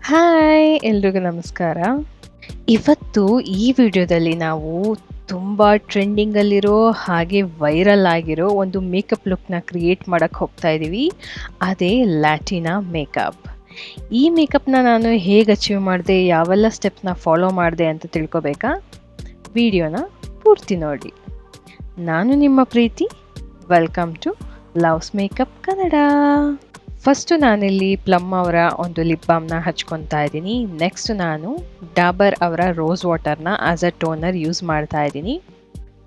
Hi ಎಲ್ರಿಗೂ ನಮಸ್ಕಾರ. ಇವತ್ತು ಈ ವಿಡಿಯೋದಲ್ಲಿ ನಾವು ತುಂಬ ಟ್ರೆಂಡಿಂಗಲ್ಲಿರೋ ಹಾಗೆ ವೈರಲ್ ಆಗಿರೋ ಒಂದು ಮೇಕಪ್ ಲುಕ್ನ ಕ್ರಿಯೇಟ್ ಮಾಡೋಕ್ಕೆ ಹೋಗ್ತಾ ಇದ್ದೀವಿ. ಅದೇ ಲ್ಯಾಟಿನಾ ಮೇಕಪ್. ಈ ಮೇಕಪ್ನ ನಾನು ಹೇಗೆ ಅಚೀವ್ ಮಾಡಿದೆ, ಯಾವೆಲ್ಲ ಸ್ಟೆಪ್ನ ಫಾಲೋ ಮಾಡಿದೆ ಅಂತ ತಿಳ್ಕೊಬೇಕಾ? ವಿಡಿಯೋನ ಪೂರ್ತಿ ನೋಡಿ. ನಾನು ನಿಮ್ಮ Preethi. Welcome to loves makeup Kannada. First ನಾನಿಲ್ಲಿ ಪ್ಲಮ್ ಅವರ ಒಂದು ಲಿಪ್ ಬಾಮ್ನ ಹಚ್ಕೊತಾ ಇದ್ದೀನಿ. ನೆಕ್ಸ್ಟ್ ನಾನು ಡಾಬರ್ ಅವರ ರೋಸ್ ವಾಟರ್ನ ಆಸ್ ಅ ಟೋನರ್ ಯೂಸ್ ಮಾಡ್ತಾ ಇದ್ದೀನಿ.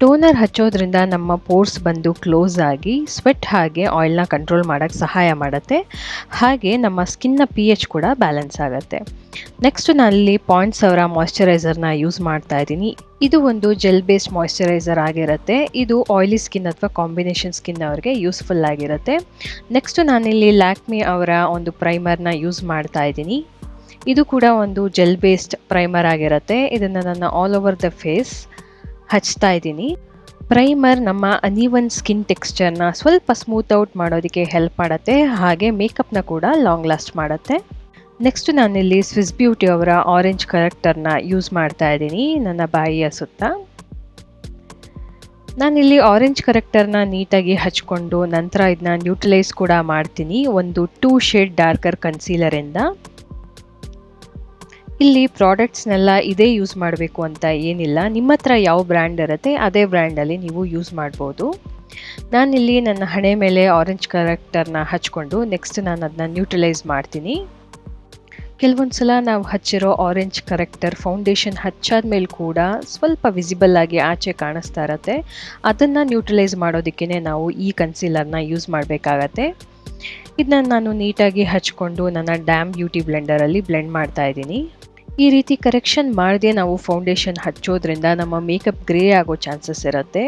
ಟೋನರ್ ಹಚ್ಚೋದ್ರಿಂದ ನಮ್ಮ ಪೋರ್ಸ್ ಬಂದು ಕ್ಲೋಸ್ ಆಗಿ ಸ್ವೆಟ್ ಹಾಗೆ ಆಯಿಲ್ನ ಕಂಟ್ರೋಲ್ ಮಾಡೋಕ್ಕೆ ಸಹಾಯ ಮಾಡುತ್ತೆ. ಹಾಗೆ ನಮ್ಮ ಸ್ಕಿನ್ನ pH ಕೂಡ ಬ್ಯಾಲೆನ್ಸ್ ಆಗುತ್ತೆ. ನೆಕ್ಸ್ಟ್ ನಾನಲ್ಲಿ ಪಾಯಿಂಟ್ಸ್ ಅವರ ಮಾಯ್ಶ್ಚರೈಸರ್ನ ಯೂಸ್ ಮಾಡ್ತಾ ಇದ್ದೀನಿ. ಇದು ಒಂದು ಜೆಲ್ ಬೇಸ್ಡ್ ಮಾಯ್ಶ್ಚರೈಸರ್ ಆಗಿರುತ್ತೆ. ಇದು ಆಯಿಲಿ ಸ್ಕಿನ್ ಅಥವಾ ಕಾಂಬಿನೇಷನ್ ಸ್ಕಿನ್ ಅವರಿಗೆ ಯೂಸ್ಫುಲ್ ಆಗಿರುತ್ತೆ. ನೆಕ್ಸ್ಟ್ ನಾನಿಲ್ಲಿ ಲ್ಯಾಕ್ಮಿ ಅವರ ಒಂದು ಪ್ರೈಮರ್ನ ಯೂಸ್ ಮಾಡ್ತಾ ಇದ್ದೀನಿ. ಇದು ಕೂಡ ಒಂದು ಜೆಲ್ ಬೇಸ್ಡ್ ಪ್ರೈಮರ್ ಆಗಿರುತ್ತೆ. ಇದನ್ನು ನನ್ನ ಆಲ್ ಓವರ್ ದ ಫೇಸ್ ಹಚ್ತಾ ಇದ್ದೀನಿ. ಪ್ರೈಮರ್ ನಮ್ಮ ಅನ್ಈವನ್ ಸ್ಕಿನ್ ಟೆಕ್ಸ್ಚರ್ನ ಸ್ವಲ್ಪ ಸ್ಮೂತ್ ಔಟ್ ಮಾಡೋದಕ್ಕೆ ಹೆಲ್ಪ್ ಮಾಡುತ್ತೆ. ಹಾಗೆ ಮೇಕಪ್ನ ಕೂಡ ಲಾಂಗ್ ಲಾಸ್ಟ್ ಮಾಡುತ್ತೆ. ನೆಕ್ಸ್ಟ್ ನಾನಿಲ್ಲಿ ಸ್ವಿಸ್ ಬ್ಯೂಟಿ ಅವರ ಆರೆಂಜ್ ಕರೆಕ್ಟರ್ನ ಯೂಸ್ ಮಾಡ್ತಾ ಇದ್ದೀನಿ ನನ್ನ ಬಾಯಿಯ ಸುತ್ತ. ನಾನಿಲ್ಲಿ ಆರೆಂಜ್ ಕರೆಕ್ಟರ್ನ ನೀಟಾಗಿ ಹಚ್ಕೊಂಡು ನಂತರ ಇದನ್ನ ನ್ಯೂಟ್ರಲೈಸ್ ಕೂಡ ಮಾಡ್ತೀನಿ ಒಂದು 2 ಶೇಡ್ ಡಾರ್ಕರ್ ಕನ್ಸೀಲರಿಂದ. ಇಲ್ಲಿ ಪ್ರಾಡಕ್ಟ್ಸ್ನೆಲ್ಲ ಇದೇ ಯೂಸ್ ಮಾಡಬೇಕು ಅಂತ ಏನಿಲ್ಲ. ನಿಮ್ಮ ಹತ್ರ ಯಾವ ಬ್ರ್ಯಾಂಡ್ ಇರುತ್ತೆ ಅದೇ ಬ್ರ್ಯಾಂಡಲ್ಲಿ ನೀವು ಯೂಸ್ ಮಾಡ್ಬೋದು. ನಾನಿಲ್ಲಿ ನನ್ನ ಹಣೆ ಮೇಲೆ ಆರೆಂಜ್ ಕರೆಕ್ಟರ್ನ ಹಚ್ಕೊಂಡು ನೆಕ್ಸ್ಟ್ ನಾನು ಅದನ್ನ ನ್ಯೂಟ್ರಲೈಸ್ ಮಾಡ್ತೀನಿ. ಕೆಲವೊಂದು ಸಲ ನಾವು ಹಚ್ಚಿರೋ ಆರೆಂಜ್ ಕರೆಕ್ಟರ್ ಫೌಂಡೇಶನ್ ಹಚ್ಚಾದ ಮೇಲೆ ಕೂಡ ಸ್ವಲ್ಪ ವಿಸಿಬಲ್ ಆಗಿ ಆಚೆ ಕಾಣಿಸ್ತಾ ಇರುತ್ತೆ. ಅದನ್ನು ನ್ಯೂಟ್ರಲೈಸ್ ಮಾಡೋದಕ್ಕೇ ನಾವು ಈ ಕನ್ಸೀಲರ್ನ ಯೂಸ್ ಮಾಡಬೇಕಾಗತ್ತೆ. ಇದನ್ನ ನಾನು ನೀಟಾಗಿ ಹಚ್ಕೊಂಡು ನನ್ನ ಡ್ಯಾಮ್ ಬ್ಯೂಟಿ ಬ್ಲೆಂಡರಲ್ಲಿ ಬ್ಲೆಂಡ್ ಮಾಡ್ತಾ ಇದ್ದೀನಿ. ಈ ರೀತಿ ಕರೆಕ್ಷನ್ ಮಾಡದೆ ನಾವು ಫೌಂಡೇಶನ್ ಹಚ್ಚೋದ್ರಿಂದ ನಮ್ಮ ಮೇಕಪ್ ಗ್ರೇ ಆಗೋ ಚಾನ್ಸಸ್ ಇರುತ್ತೆ.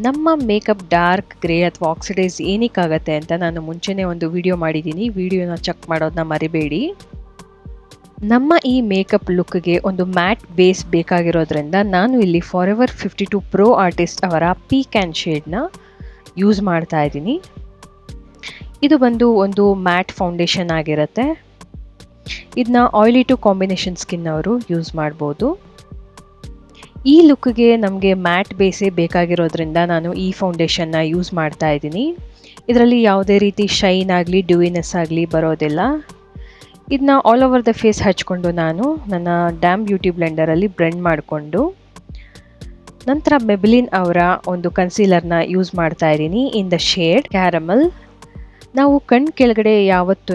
ನಮ್ಮ ಮೇಕಪ್ ಡಾರ್ಕ್ ಗ್ರೇ ಅಥವಾ ಆಕ್ಸಿಡೈಸ್ ಏನಕ್ಕಾಗತ್ತೆ ಅಂತ ನಾನು ಮುಂಚೆನೇ ಒಂದು ವಿಡಿಯೋ ಮಾಡಿದ್ದೀನಿ. ವಿಡಿಯೋನ ಚೆಕ್ ಮಾಡೋದನ್ನ ಮರಿಬೇಡಿ. ನಮ್ಮ ಈ ಮೇಕಪ್ ಲುಕ್ಗೆ ಒಂದು ಮ್ಯಾಟ್ ಬೇಸ್ ಬೇಕಾಗಿರೋದ್ರಿಂದ ನಾನು ಇಲ್ಲಿ ಫಾರೆವರ್ 52 ಪ್ರೋ ಆರ್ಟಿಸ್ಟ್ ಅವರ ಪೀಕ್ ಆ್ಯಂಡ್ ಶೇಡ್ನ ಯೂಸ್ ಮಾಡ್ತಾ ಇದ್ದೀನಿ. ಇದು ಬಂದು ಒಂದು ಮ್ಯಾಟ್ ಫೌಂಡೇಶನ್ ಆಗಿರುತ್ತೆ. ಇದನ್ನ ಆಯಿಲಿ ಟು ಕಾಂಬಿನೇಷನ್ ಸ್ಕಿನ್ ಅವರು ಯೂಸ್ ಮಾಡ್ಬೋದು. ಈ ಲುಕ್ಗೆ ನಮಗೆ ಮ್ಯಾಟ್ ಬೇಸೇ ಬೇಕಾಗಿರೋದ್ರಿಂದ ನಾನು ಈ ಫೌಂಡೇಶನ್ನ ಯೂಸ್ ಮಾಡ್ತಾ ಇದ್ದೀನಿ. ಇದರಲ್ಲಿ ಯಾವುದೇ ರೀತಿ ಶೈನ್ ಆಗಲಿ ಡ್ಯೂಯಿನೆಸ್ ಆಗಲಿ ಬರೋದಿಲ್ಲ. ಇದನ್ನ ಆಲ್ ಓವರ್ ದ ಫೇಸ್ ಹಚ್ಕೊಂಡು ನಾನು ನನ್ನ ಡ್ಯಾಮ್ ಬ್ಯೂಟಿ ಬ್ಲೆಂಡರಲ್ಲಿ ಬ್ಲೆಂಡ್ ಮಾಡಿಕೊಂಡು ನಂತರ ಮೆಬ್ಲಿನ್ ಅವರ ಒಂದು ಕನ್ಸೀಲರ್ನ ಯೂಸ್ ಮಾಡ್ತಾ ಇದ್ದೀನಿ ಇನ್ ದ ಶೇಡ್ ಕ್ಯಾರಮಲ್. ನಾವು ಕಣ್ಣು ಕೆಳಗಡೆ ಯಾವತ್ತೂ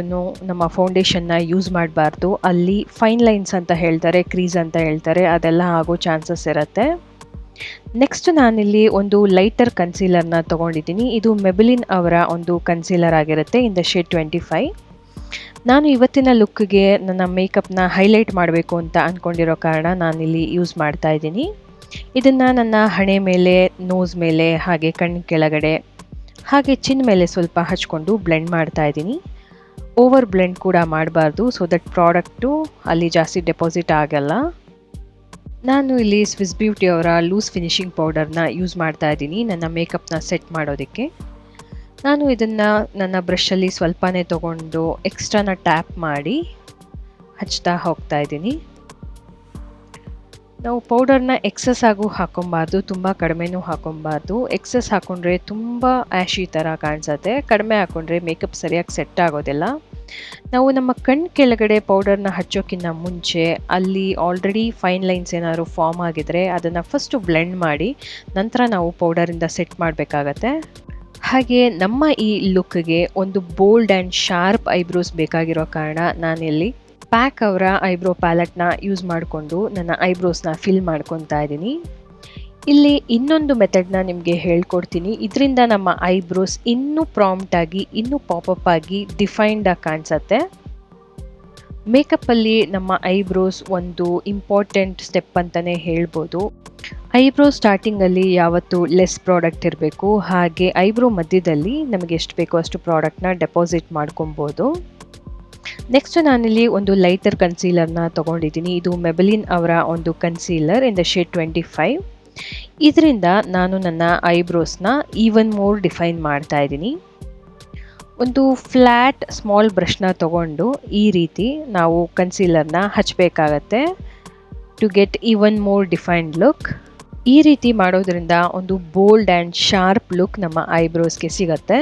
ನಮ್ಮ ಫೌಂಡೇಶನ್ನ ಯೂಸ್ ಮಾಡಬಾರ್ದು. ಅಲ್ಲಿ ಫೈನ್ ಲೈನ್ಸ್ ಅಂತ ಹೇಳ್ತಾರೆ, ಕ್ರೀಸ್ ಅಂತ ಹೇಳ್ತಾರೆ, ಅದೆಲ್ಲ ಆಗೋ ಚಾನ್ಸಸ್ ಇರುತ್ತೆ. ನೆಕ್ಸ್ಟ್ ನಾನಿಲ್ಲಿ ಒಂದು ಲೈಟರ್ ಕನ್ಸೀಲರ್ನ ತೊಗೊಂಡಿದ್ದೀನಿ. ಇದು ಮೆಬ್ಲಿನ್ ಅವರ ಒಂದು ಕನ್ಸೀಲರ್ ಆಗಿರುತ್ತೆ ಇನ್ ದ ಶೇಡ್ 25. ನಾನು ಇವತ್ತಿನ ಲುಕ್ಗೆ ನನ್ನ ಮೇಕಪ್ನ ಹೈಲೈಟ್ ಮಾಡಬೇಕು ಅಂತ ಅಂದ್ಕೊಂಡಿರೋ ಕಾರಣ ನಾನಿಲ್ಲಿ ಯೂಸ್ ಮಾಡ್ತಾ ಇದ್ದೀನಿ. ಇದನ್ನು ನನ್ನ ಹಣೆ ಮೇಲೆ, ನೋಸ್ ಮೇಲೆ, ಹಾಗೆ ಕಣ್ಣು ಕೆಳಗಡೆ, ಹಾಗೆ ಚಿನ್ ಮೇಲೆ ಸ್ವಲ್ಪ ಹಚ್ಕೊಂಡು ಬ್ಲೆಂಡ್ ಮಾಡ್ತಾ ಇದ್ದೀನಿ. ಓವರ್ ಬ್ಲೆಂಡ್ ಕೂಡ ಮಾಡಬಾರ್ದು, ಸೊ ದಟ್ ಪ್ರಾಡಕ್ಟು ಅಲ್ಲಿ ಜಾಸ್ತಿ ಡೆಪಾಸಿಟ್ ಆಗಲ್ಲ. ನಾನು ಇಲ್ಲಿ ಸ್ವಿಸ್ ಬ್ಯೂಟಿ ಅವರ ಲೂಸ್ ಫಿನಿಶಿಂಗ್ ಪೌಡರ್ನ ಯೂಸ್ ಮಾಡ್ತಾ ಇದ್ದೀನಿ ನನ್ನ ಮೇಕಪ್ನ ಸೆಟ್ ಮಾಡೋದಕ್ಕೆ. ನಾನು ಇದನ್ನು ನನ್ನ ಬ್ರಷಲ್ಲಿ ಸ್ವಲ್ಪನೇ ತೊಗೊಂಡು ಎಕ್ಸ್ಟ್ರಾನ ಟ್ಯಾಪ್ ಮಾಡಿ ಹಚ್ತಾ ಹೋಗ್ತಾ ಇದ್ದೀನಿ. ನಾವು ಪೌಡರ್ನ ಎಕ್ಸಸ್ ಆಗೂ ಹಾಕೊಬಾರ್ದು, ತುಂಬ ಕಡಿಮೆನೂ ಹಾಕೊಬಾರ್ದು. ಎಕ್ಸಸ್ ಹಾಕೊಂಡ್ರೆ ತುಂಬ ಆ್ಯಶಿ ಥರ ಕಾಣಿಸುತ್ತೆ, ಕಡಿಮೆ ಹಾಕೊಂಡ್ರೆ ಮೇಕಪ್ ಸರಿಯಾಗಿ ಸೆಟ್ ಆಗೋದಿಲ್ಲ. ನಾವು ನಮ್ಮ ಕಣ್ಣು ಕೆಳಗಡೆ ಪೌಡರ್ನ ಹಚ್ಚೋಕ್ಕಿಂತ ಮುಂಚೆ ಅಲ್ಲಿ ಆಲ್ರೆಡಿ ಫೈನ್ ಲೈನ್ಸ್ ಏನಾದ್ರು ಫಾರ್ಮ್ ಆಗಿದ್ರೆ ಅದನ್ನು ಫಸ್ಟು ಬ್ಲೆಂಡ್ ಮಾಡಿ ನಂತರ ನಾವು ಪೌಡರಿಂದ ಸೆಟ್ ಮಾಡಬೇಕಾಗತ್ತೆ. ಹಾಗೆ ನಮ್ಮ ಈ ಲುಕ್ಗೆ ಒಂದು ಬೋಲ್ಡ್ ಆ್ಯಂಡ್ ಶಾರ್ಪ್ ಐಬ್ರೋಸ್ ಬೇಕಾಗಿರೋ ಕಾರಣ ನಾನಿಲ್ಲಿ ಪ್ಯಾಕ್ ಅವರ ಐಬ್ರೋ ಪ್ಯಾಲೆಟ್ನ ಯೂಸ್ ಮಾಡಿಕೊಂಡು ನನ್ನ ಐಬ್ರೋಸ್ನ ಫಿಲ್ ಮಾಡ್ಕೊತಾ ಇದ್ದೀನಿ. ಇಲ್ಲಿ ಇನ್ನೊಂದು ಮೆಥಡ್ನ ನಿಮಗೆ ಹೇಳ್ಕೊಡ್ತೀನಿ. ಇದರಿಂದ ನಮ್ಮ ಐಬ್ರೋಸ್ ಇನ್ನೂ ಪ್ರಾಂಪ್ಟಾಗಿ, ಇನ್ನೂ ಪಾಪಪ್ ಆಗಿ ಡಿಫೈನ್ಡಾಗಿ ಕಾಣಿಸುತ್ತೆ. ಮೇಕಪ್ಪಲ್ಲಿ ನಮ್ಮ ಐಬ್ರೋಸ್ ಒಂದು ಇಂಪಾರ್ಟೆಂಟ್ ಸ್ಟೆಪ್ ಅಂತಲೇ ಹೇಳ್ಬೋದು. ಐಬ್ರೋ ಸ್ಟಾರ್ಟಿಂಗಲ್ಲಿ ಯಾವತ್ತೂ ಲೆಸ್ ಪ್ರಾಡಕ್ಟ್ ಇರಬೇಕು. ಹಾಗೆ ಐಬ್ರೋ ಮಧ್ಯದಲ್ಲಿ ನಮಗೆ ಎಷ್ಟು ಬೇಕೋ ಅಷ್ಟು ಪ್ರಾಡಕ್ಟ್ನ ಡೆಪಾಸಿಟ್ ಮಾಡ್ಕೊಬೋದು. ನೆಕ್ಸ್ಟ್ ನಾನಿಲ್ಲಿ ಒಂದು ಲೈಟರ್ ಕನ್ಸೀಲರ್ನ ತೊಗೊಂಡಿದ್ದೀನಿ. ಇದು ಮೆಬ್ಲಿನ್ ಅವರ ಒಂದು ಕನ್ಸೀಲರ್ ಇನ್ ದ ಶೇಡ್ 25. ಇದರಿಂದ ನಾನು ನನ್ನ ಐಬ್ರೋಸ್ನ ಈವನ್ ಮೋರ್ ಡಿಫೈನ್ ಮಾಡ್ತಾ ಇದ್ದೀನಿ. ಒಂದು ಫ್ಲ್ಯಾಟ್ ಸ್ಮಾಲ್ ಬ್ರಷ್ನ ತಗೊಂಡು ಈ ರೀತಿ ನಾವು ಕನ್ಸೀಲರ್ನ ಹಚ್ಚಬೇಕಾಗತ್ತೆ to get even more defined look. ಈ ರೀತಿ ಮಾಡೋದ್ರಿಂದ ಒಂದು ಬೋಲ್ಡ್ ಆ್ಯಂಡ್ ಶಾರ್ಪ್ ಲುಕ್ ನಮ್ಮ ಐಬ್ರೋಸ್ಗೆ ಸಿಗತ್ತೆ.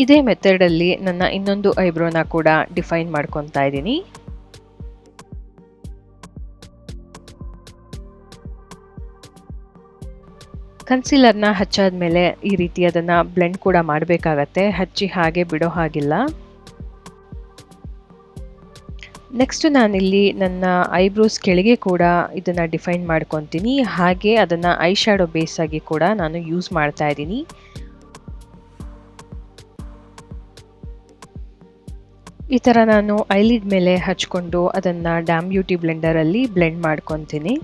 ಇದೇ ಮೆಥಡಲ್ಲಿ ನನ್ನ ಇನ್ನೊಂದು ಐಬ್ರೋನ ಕೂಡ ಡಿಫೈನ್ ಮಾಡ್ಕೊತಾ ಇದ್ದೀನಿ. ಕನ್ಸೀಲರ್ನ ಹಚ್ಚಾದ್ಮೇಲೆ ಈ ರೀತಿ ಅದನ್ನು ಬ್ಲೆಂಡ್ ಕೂಡ ಮಾಡಬೇಕಾಗತ್ತೆ, ಹಚ್ಚಿ ಹಾಗೆ ಬಿಡೋ ಹಾಗಿಲ್ಲ. ನೆಕ್ಸ್ಟ್ ನಾನಿಲ್ಲಿ ನನ್ನ ಐಬ್ರೋಸ್ ಕೆಳಗೆ ಕೂಡ ಇದನ್ನು ಡಿಫೈನ್ ಮಾಡ್ಕೊತೀನಿ, ಹಾಗೆ ಅದನ್ನು ಐ ಶ್ಯಾಡೋ ಬೇಸ್ ಆಗಿ ಕೂಡ ನಾನು ಯೂಸ್ ಮಾಡ್ತಾ ಇದ್ದೀನಿ. ಈ ಥರ ನಾನು ಐಲಿಡ್ ಮೇಲೆ ಹಚ್ಕೊಂಡು ಅದನ್ನು ಡ್ಯಾಮ್ ಬ್ಯೂಟಿ ಬ್ಲೆಂಡರಲ್ಲಿ ಬ್ಲೆಂಡ್ ಮಾಡ್ಕೊತೀನಿ.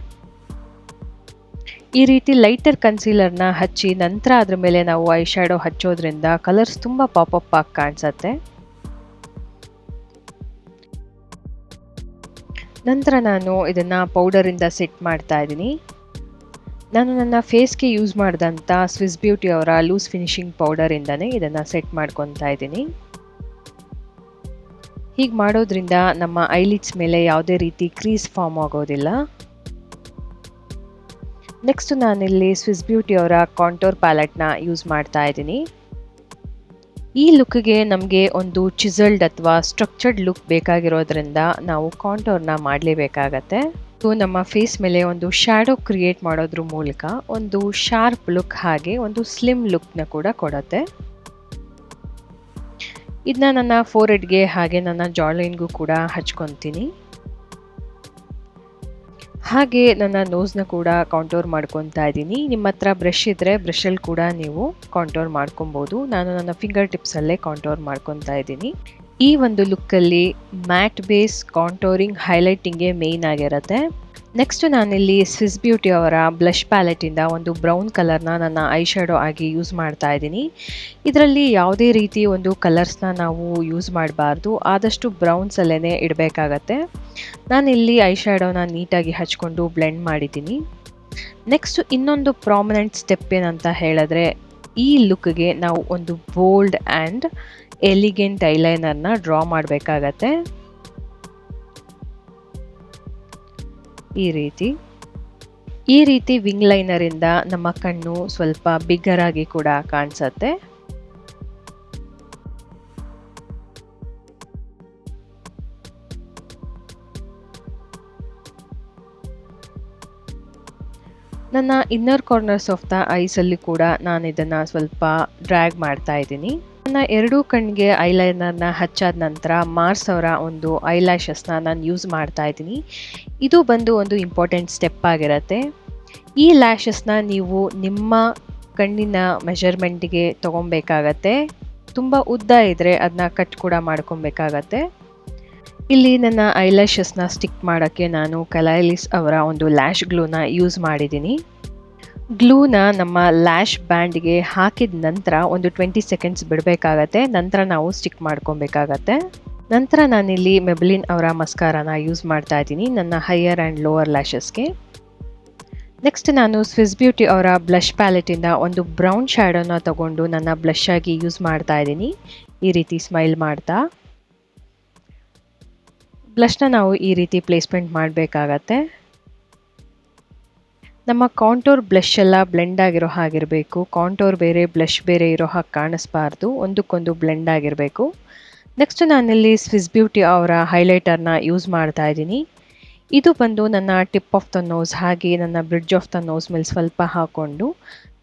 ಈ ರೀತಿ ಲೈಟರ್ ಕನ್ಸೀಲರ್ನ ಹಚ್ಚಿ ನಂತರ ಅದ್ರ ಮೇಲೆ ನಾವು ಐ ಶ್ಯಾಡೋ ಹಚ್ಚೋದ್ರಿಂದ ಕಲರ್ಸ್ ತುಂಬ ಪಾಪಪ್ ಆಗಿ ಕಾಣಿಸುತ್ತೆ. ನಂತರ ನಾನು ಇದನ್ನು ಪೌಡರಿಂದ ಸೆಟ್ ಮಾಡ್ತಾ ಇದ್ದೀನಿ. ನಾನು ನನ್ನ ಫೇಸ್ಗೆ ಯೂಸ್ ಮಾಡಿದಂಥ ಸ್ವಿಸ್ ಬ್ಯೂಟಿ ಅವರ ಲೂಸ್ ಫಿನಿಶಿಂಗ್ ಪೌಡರಿಂದನೇ ಇದನ್ನು ಸೆಟ್ ಮಾಡ್ಕೊತಾ ಇದ್ದೀನಿ. ಹೀಗೆ ಮಾಡೋದ್ರಿಂದ ನಮ್ಮ ಐಲಿಡ್ಸ್ ಮೇಲೆ ಯಾವುದೇ ರೀತಿ ಕ್ರೀಸ್ ಫಾರ್ಮ್ ಆಗೋದಿಲ್ಲ. ನೆಕ್ಸ್ಟ್ ನಾನಿಲ್ಲಿ ಸ್ವಿಸ್ ಬ್ಯೂಟಿ ಅವರ ಕಾಂಟೋರ್ ಪ್ಯಾಲೆಟ್ನ ಯೂಸ್ ಮಾಡ್ತಾ ಇದ್ದೀನಿ. ಈ ಲುಕ್ಗೆ ನಮಗೆ ಒಂದು ಚಿಸಲ್ಡ್ ಅಥವಾ ಸ್ಟ್ರಕ್ಚರ್ಡ್ ಲುಕ್ ಬೇಕಾಗಿರೋದ್ರಿಂದ ನಾವು ಕಾಂಟೋರ್ನ ಮಾಡಲೇಬೇಕಾಗತ್ತೆ. ನಮ್ಮ ಫೇಸ್ ಮೇಲೆ ಒಂದು ಶ್ಯಾಡೋ ಕ್ರಿಯೇಟ್ ಮಾಡೋದ್ರ ಮೂಲಕ ಒಂದು ಶಾರ್ಪ್ ಲುಕ್ ಹಾಗೆ ಒಂದು ಸ್ಲಿಮ್ ಲುಕ್ನ ಕೂಡ ಕೊಡುತ್ತೆ. ಇದನ್ನ ನನ್ನ ಫೋರ್ಹೆಡ್ಗೆ ಹಾಗೆ ನನ್ನ ಜಾಲೈನ್ಗೂ ಕೂಡ ಹಚ್ಕೊತೀನಿ. ಹಾಗೆ ನನ್ನ ನೋಸ್ನ ಕೂಡ ಕಾಂಟೋರ್ ಮಾಡ್ಕೊತಾ ಇದ್ದೀನಿ. ನಿಮ್ಮ ಹತ್ರ ಬ್ರಷ್ ಇದ್ದರೆ ಬ್ರಷಲ್ಲಿ ಕೂಡ ನೀವು ಕಾಂಟೋರ್ ಮಾಡ್ಕೊಬೋದು. ನಾನು ನನ್ನ ಫಿಂಗರ್ ಟಿಪ್ಸಲ್ಲೇ ಕಾಂಟೋರ್ ಮಾಡ್ಕೊತಾ ಇದ್ದೀನಿ. ಈ ಒಂದು ಲುಕ್ಕಲ್ಲಿ ಮ್ಯಾಟ್ ಬೇಸ್ ಕಾಂಟೋರಿಂಗ್ ಹೈಲೈಟಿಂಗೇ ಮೇಯ್ನ್ ಆಗಿರುತ್ತೆ. ನೆಕ್ಸ್ಟ್ ನಾನಿಲ್ಲಿ ಸ್ವಿಸ್ ಬ್ಯೂಟಿ ಅವರ ಬ್ಲಷ್ ಪ್ಯಾಲೆಟಿಂದ ಒಂದು ಬ್ರೌನ್ ಕಲರ್ನ ನನ್ನ ಐ ಶ್ಯಾಡೋ ಆಗಿ ಯೂಸ್ ಮಾಡ್ತಾ ಇದ್ದೀನಿ. ಇದರಲ್ಲಿ ಯಾವುದೇ ರೀತಿ ಒಂದು ಕಲರ್ಸ್ನ ನಾವು ಯೂಸ್ ಮಾಡಬಾರ್ದು, ಆದಷ್ಟು ಬ್ರೌನ್ಸಲ್ಲೇ ಇಡಬೇಕಾಗತ್ತೆ. ನಾನಿಲ್ಲಿ ಐ ಶ್ಯಾಡೋನ ನೀಟಾಗಿ ಹಚ್ಕೊಂಡು ಬ್ಲೆಂಡ್ ಮಾಡಿದ್ದೀನಿ. ನೆಕ್ಸ್ಟ್ ಇನ್ನೊಂದು ಪ್ರಾಮಿನೆಂಟ್ ಸ್ಟೆಪ್ ಏನಂತ ಹೇಳಿದ್ರೆ, ಈ ಲುಕ್ಗೆ ನಾವು ಒಂದು ಬೋಲ್ಡ್ ಆ್ಯಂಡ್ ಎಲಿಗೆಂಟ್ ಐಲೈನರ್ನ ಡ್ರಾ ಮಾಡಬೇಕಾಗತ್ತೆ. ಈ ರೀತಿ ವಿಂಗ್ ಲೈನರಿಂದ ನಮ್ಮ ಕಣ್ಣು ಸ್ವಲ್ಪ ಬಿಗ್ಗರ್ ಆಗಿ ಕೂಡ ಕಾಣಿಸುತ್ತೆ. ನನ್ನ inner corners of the ice ಅಲ್ಲಿ ಕೂಡ ನಾನು ಇದನ್ನ ಸ್ವಲ್ಪ ಡ್ರ್ಯಾಗ್ ಮಾಡ್ತಾ ಇದ್ದೀನಿ. ನನ್ನ ಎರಡೂ ಕಣ್ಣಿಗೆ ಐಲೈನರ್ನ ಹಚ್ಚಾದ ನಂತರ ಮಾರ್ಸ್ ಅವರ ಒಂದು ಐಲ್ಯಾಶಸ್ನ ನಾನು ಯೂಸ್ ಮಾಡ್ತಾ ಇದ್ದೀನಿ. ಇದು ಬಂದು ಒಂದು ಇಂಪಾರ್ಟೆಂಟ್ ಸ್ಟೆಪ್ ಆಗಿರುತ್ತೆ. ಈ ಲ್ಯಾಶಸ್ನ ನೀವು ನಿಮ್ಮ ಕಣ್ಣಿನ ಮೆಷರ್ಮೆಂಟಿಗೆ ತೊಗೊಬೇಕಾಗತ್ತೆ. ತುಂಬ ಉದ್ದ ಇದ್ದರೆ ಅದನ್ನ ಕಟ್ ಕೂಡ ಮಾಡ್ಕೊಬೇಕಾಗತ್ತೆ. ಇಲ್ಲಿ ನನ್ನ ಐಲ್ಯಾಶಸ್ನ ಸ್ಟಿಕ್ ಮಾಡೋಕ್ಕೆ ನಾನು ಕಲೈಲಿಸ್ ಅವರ ಒಂದು ಲ್ಯಾಶ್ ಗ್ಲೂನ ಯೂಸ್ ಮಾಡಿದ್ದೀನಿ. ಗ್ಲೂನ ನಮ್ಮ ಲ್ಯಾಶ್ ಬ್ಯಾಂಡ್ಗೆ ಹಾಕಿದ ನಂತರ ಒಂದು 20 ಸೆಕೆಂಡ್ಸ್ ಬಿಡಬೇಕಾಗತ್ತೆ. ನಂತರ ನಾವು ಸ್ಟಿಕ್ ಮಾಡ್ಕೊಬೇಕಾಗತ್ತೆ. ನಂತರ ನಾನಿಲ್ಲಿ ಮೆಬ್ಲಿನ್ ಅವರ ಮಸ್ಕಾರಾನ ಯೂಸ್ ಮಾಡ್ತಾ ಇದ್ದೀನಿ ನನ್ನ ಹೈಯರ್ ಆ್ಯಂಡ್ ಲೋವರ್ ಲ್ಯಾಶಸ್ಗೆ. ನೆಕ್ಸ್ಟ್ ನಾನು ಸ್ವಿಸ್ ಬ್ಯೂಟಿ ಅವರ ಬ್ಲಷ್ ಪ್ಯಾಲೆಟಿಂದ ಒಂದು ಬ್ರೌನ್ ಶ್ಯಾಡೋನ ತಗೊಂಡು ನನ್ನ ಬ್ಲಷ್ ಆಗಿ ಯೂಸ್ ಮಾಡ್ತಾ ಇದ್ದೀನಿ. ಈ ರೀತಿ ಸ್ಮೈಲ್ ಮಾಡ್ತಾ ಬ್ಲಷ್ನ ನಾವು ಈ ರೀತಿ ಪ್ಲೇಸ್ಮೆಂಟ್ ಮಾಡಬೇಕಾಗತ್ತೆ. ನಮ್ಮ ಕಾಂಟೋರ್ ಬ್ಲಷ್ ಎಲ್ಲ ಬ್ಲೆಂಡ್ ಆಗಿರೋ ಹಾಗಿರಬೇಕು. ಕಾಂಟೋರ್ ಬೇರೆ ಬ್ಲಷ್ ಬೇರೆ ಇರೋ ಹಾಗೆ ಕಾಣಿಸ್ಬಾರ್ದು, ಒಂದಕ್ಕೊಂದು ಬ್ಲೆಂಡ್ ಆಗಿರಬೇಕು. ನೆಕ್ಸ್ಟ್ ನಾನಿಲ್ಲಿ ಸ್ವಿಸ್ ಬ್ಯೂಟಿ ಅವರ ಹೈಲೈಟರ್ನ ಯೂಸ್ ಮಾಡ್ತಾ ಇದ್ದೀನಿ. ಇದು ಬಂದು ನನ್ನ ಟಿಪ್ ಆಫ್ ದ ನೋಸ್ ಹಾಗೆ ನನ್ನ ಬ್ರಿಡ್ಜ್ ಆಫ್ ದ ನೋಸ್ ಮೇಲೆ ಸ್ವಲ್ಪ ಹಾಕ್ಕೊಂಡು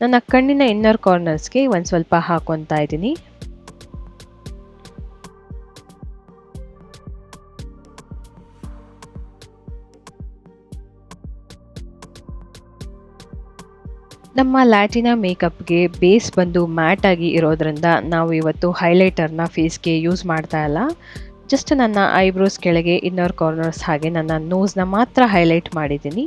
ನನ್ನ ಕಣ್ಣಿನ ಇನ್ನರ್ ಕಾರ್ನರ್ಸ್ಗೆ ಒಂದು ಸ್ವಲ್ಪ ಹಾಕ್ಕೊತಾ ಇದ್ದೀನಿ. ನಮ್ಮ ಲ್ಯಾಟಿನಾ ಮೇಕಪ್ಗೆ ಬೇಸ್ ಬಂದು ಮ್ಯಾಟ್ ಆಗಿ ಇರೋದ್ರಿಂದ ನಾವು ಇವತ್ತು ಹೈಲೈಟರ್ನ ಫೇಸ್ಗೆ ಯೂಸ್ ಮಾಡ್ತಾ ಇಲ್ಲ. ಜಸ್ಟ್ ನನ್ನ ಐಬ್ರೋಸ್ ಕೆಳಗೆ ಇನ್ನರ್ ಕಾರ್ನರ್ಸ್ ಹಾಗೆ ನನ್ನ ನೋಸ್ನ ಮಾತ್ರ ಹೈಲೈಟ್ ಮಾಡಿದ್ದೀನಿ.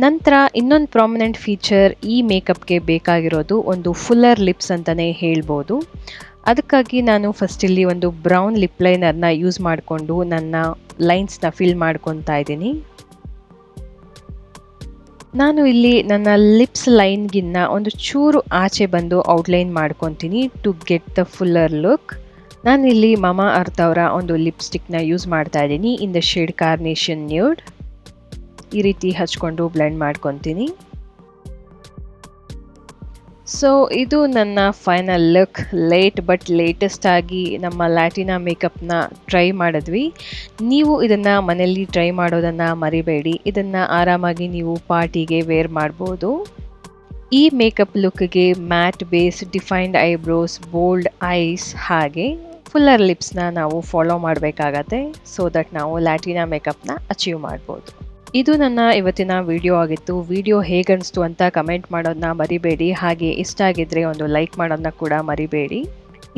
ನಂತರ ಇನ್ನೊಂದು ಪ್ರಾಮಿನೆಂಟ್ ಫೀಚರ್ ಈ ಮೇಕಪ್ಗೆ ಬೇಕಾಗಿರೋದು ಒಂದು ಫುಲ್ಲರ್ ಲಿಪ್ಸ್ ಅಂತಲೇ ಹೇಳ್ಬೋದು. ಅದಕ್ಕಾಗಿ ನಾನು ಫಸ್ಟ್ ಇಲ್ಲಿ ಒಂದು ಬ್ರೌನ್ ಲಿಪ್ ಲೈನರ್ನ ಯೂಸ್ ಮಾಡಿಕೊಂಡು ನನ್ನ ಲೈನ್ಸ್ನ ಫಿಲ್ ಮಾಡ್ಕೊತಾ ಇದ್ದೀನಿ. ನಾನು ಇಲ್ಲಿ ನನ್ನ ಲಿಪ್ಸ್ ಲೈನ್ಗಿನ್ನ ಒಂದು ಚೂರು ಆಚೆ ಬಂದು ಔಟ್ಲೈನ್ ಮಾಡ್ಕೊತೀನಿ to get the fuller look. ನಾನಿಲ್ಲಿ ಮಾಮಾ ಅರ್ತ್ ಅವರ ಒಂದು ಲಿಪ್ಸ್ಟಿಕ್ನ ಯೂಸ್ ಮಾಡ್ತಾ ಇದ್ದೀನಿ in the shade carnation nude. ಈ ರೀತಿ ಹಚ್ಕೊಂಡು ಬ್ಲೆಂಡ್ ಮಾಡ್ಕೊತೀನಿ. ಸೊ ಇದು ನನ್ನ final look. Late but latest ಆಗಿ ನಮ್ಮ ಲ್ಯಾಟಿನಾ ಮೇಕಪ್ನ ಟ್ರೈ ಮಾಡಿದ್ವಿ. ನೀವು ಇದನ್ನು ಮನೆಯಲ್ಲಿ ಟ್ರೈ ಮಾಡೋದನ್ನು ಮರಿಬೇಡಿ. ಇದನ್ನು ಆರಾಮಾಗಿ ನೀವು ಪಾರ್ಟಿಗೆ ವೇರ್ ಮಾಡ್ಬೋದು. ಈ ಮೇಕಪ್ ಲುಕ್ಗೆ matte base, defined eyebrows, bold eyes ಹಾಗೆ ಫುಲ್ಲರ್ ಲಿಪ್ಸ್ನ ನಾವು ಫಾಲೋ ಮಾಡಬೇಕಾಗತ್ತೆ ಸೊ ದಟ್ ನಾವು ಲ್ಯಾಟಿನಾ ಮೇಕಪ್ನ ಅಚೀವ್ ಮಾಡ್ಬೋದು. ಇದು ನನ್ನ ಇವತ್ತಿನ ವಿಡಿಯೋ ಆಗಿತ್ತು. ವಿಡಿಯೋ ಹೇಗನ್ನಿಸ್ತು ಅಂತ ಕಮೆಂಟ್ ಮಾಡೋದನ್ನ ಮರಿಬೇಡಿ. ಹಾಗೆ ಇಷ್ಟ ಆಗಿದ್ರೆ ಒಂದು ಲೈಕ್ ಮಾಡೋದನ್ನ ಕೂಡ ಮರಿಬೇಡಿ.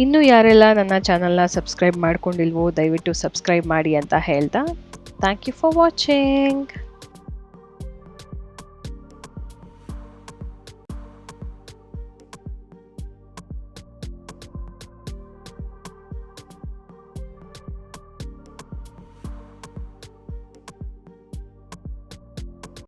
ಇನ್ನೂ ಯಾರೆಲ್ಲ ನನ್ನ ಚಾನಲ್ನ ಸಬ್ಸ್ಕ್ರೈಬ್ ಮಾಡ್ಕೊಂಡಿಲ್ವೋ ದಯವಿಟ್ಟು ಸಬ್ಸ್ಕ್ರೈಬ್ ಮಾಡಿ ಅಂತ ಹೇಳ್ತಾ ಥ್ಯಾಂಕ್ ಯು ಫಾರ್ ವಾಚಿಂಗ್.